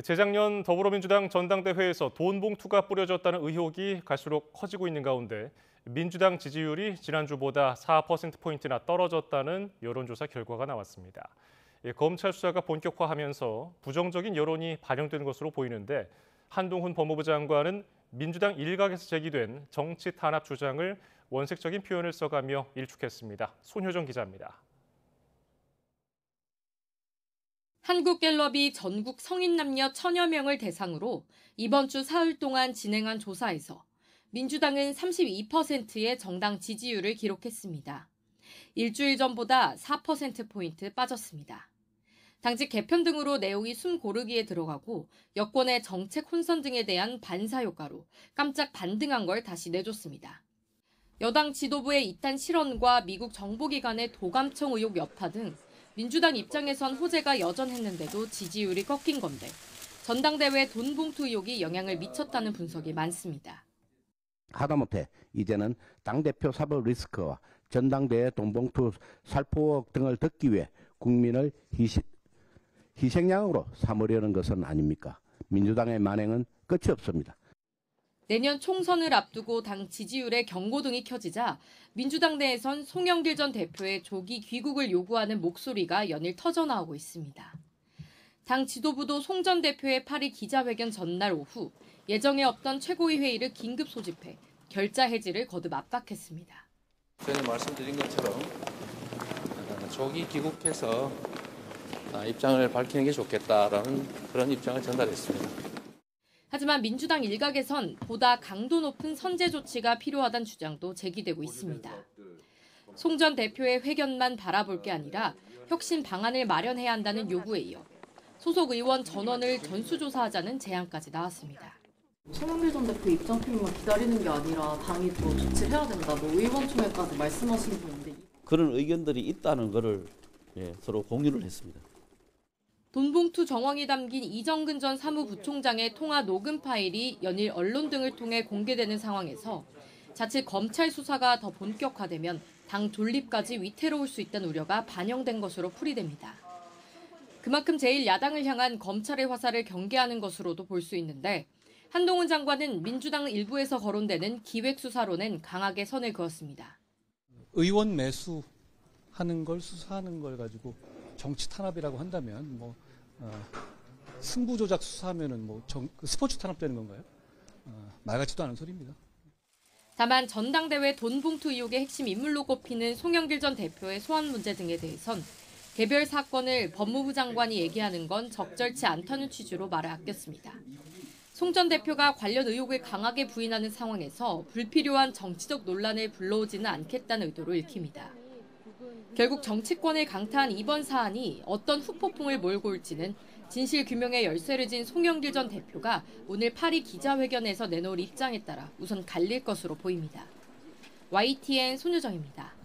재작년 더불어민주당 전당대회에서 돈 봉투가 뿌려졌다는 의혹이 갈수록 커지고 있는 가운데 민주당 지지율이 지난주보다 4%포인트나 떨어졌다는 여론조사 결과가 나왔습니다. 검찰 수사가 본격화하면서 부정적인 여론이 반영된 것으로 보이는데 한동훈 법무부 장관은 민주당 일각에서 제기된 정치 탄압 주장을 원색적인 표현을 써가며 일축했습니다. 손효정 기자입니다. 한국갤럽이 전국 성인 남녀 1,000여 명을 대상으로 이번 주 사흘 동안 진행한 조사에서 민주당은 32%의 정당 지지율을 기록했습니다. 일주일 전보다 4%포인트 빠졌습니다. 당직 개편 등으로 내용이 숨 고르기에 들어가고 여권의 정책 혼선 등에 대한 반사 효과로 깜짝 반등한 걸 다시 내줬습니다. 여당 지도부의 이탄 실언과 미국 정보기관의 도감청 의혹 여파 등 민주당 입장에선 호재가 여전했는데도 지지율이 꺾인 건데 전당대회 돈 봉투 의혹이 영향을 미쳤다는 분석이 많습니다. 하다못해 이제는 당대표 사법 리스크와 전당대회 돈 봉투 살포 등을 덮기 위해 국민을 희생양으로 삼으려는 것은 아닙니까? 민주당의 만행은 끝이 없습니다. 내년 총선을 앞두고 당 지지율의 경고등이 켜지자 민주당 내에선 송영길 전 대표의 조기 귀국을 요구하는 목소리가 연일 터져나오고 있습니다. 당 지도부도 송 전 대표의 파리 기자회견 전날 오후 예정에 없던 최고위 회의를 긴급 소집해 결자 해지를 거듭 압박했습니다. 전에 말씀드린 것처럼 조기 귀국해서 입장을 밝히는 게 좋겠다라는 그런 입장을 전달했습니다. 하지만 민주당 일각에선 보다 강도 높은 선제 조치가 필요하다는 주장도 제기되고 있습니다. 송 전 대표의 회견만 바라볼 게 아니라 혁신 방안을 마련해야 한다는 요구에 이어 소속 의원 전원을 전수조사하자는 제안까지 나왔습니다. 송영길 전 대표 입장 표명만 기다리는 게 아니라 당이 또 조치를 해야 된다. 의원총회까지 말씀하시는 분인데. 그런 의견들이 있다는 것을 서로 공유를 했습니다. 돈봉투 정황이 담긴 이정근 전 사무부총장의 통화 녹음 파일이 연일 언론 등을 통해 공개되는 상황에서 자칫 검찰 수사가 더 본격화되면 당 존립까지 위태로울 수 있다는 우려가 반영된 것으로 풀이됩니다. 그만큼 제1야당을 향한 검찰의 화살을 경계하는 것으로도 볼 수 있는데 한동훈 장관은 민주당 일부에서 거론되는 기획수사론엔 강하게 선을 그었습니다. 의원 매수하는 걸 수사하는 걸 가지고 정치 탄압이라고 한다면 승부조작 수사하면은 스포츠 탄압되는 건가요? 말 같지도 않은 소리입니다. 다만 전당대회 돈 봉투 의혹의 핵심 인물로 꼽히는 송영길 전 대표의 소환 문제 등에 대해선 개별 사건을 법무부 장관이 얘기하는 건 적절치 않다는 취지로 말을 아꼈습니다. 송 전 대표가 관련 의혹을 강하게 부인하는 상황에서 불필요한 정치적 논란을 불러오지는 않겠다는 의도로 읽힙니다. 결국 정치권을 강타한 이번 사안이 어떤 후폭풍을 몰고 올지는 진실 규명의 열쇠를 진 송영길 전 대표가 오늘 파리 기자회견에서 내놓을 입장에 따라 우선 갈릴 것으로 보입니다. YTN 손효정입니다.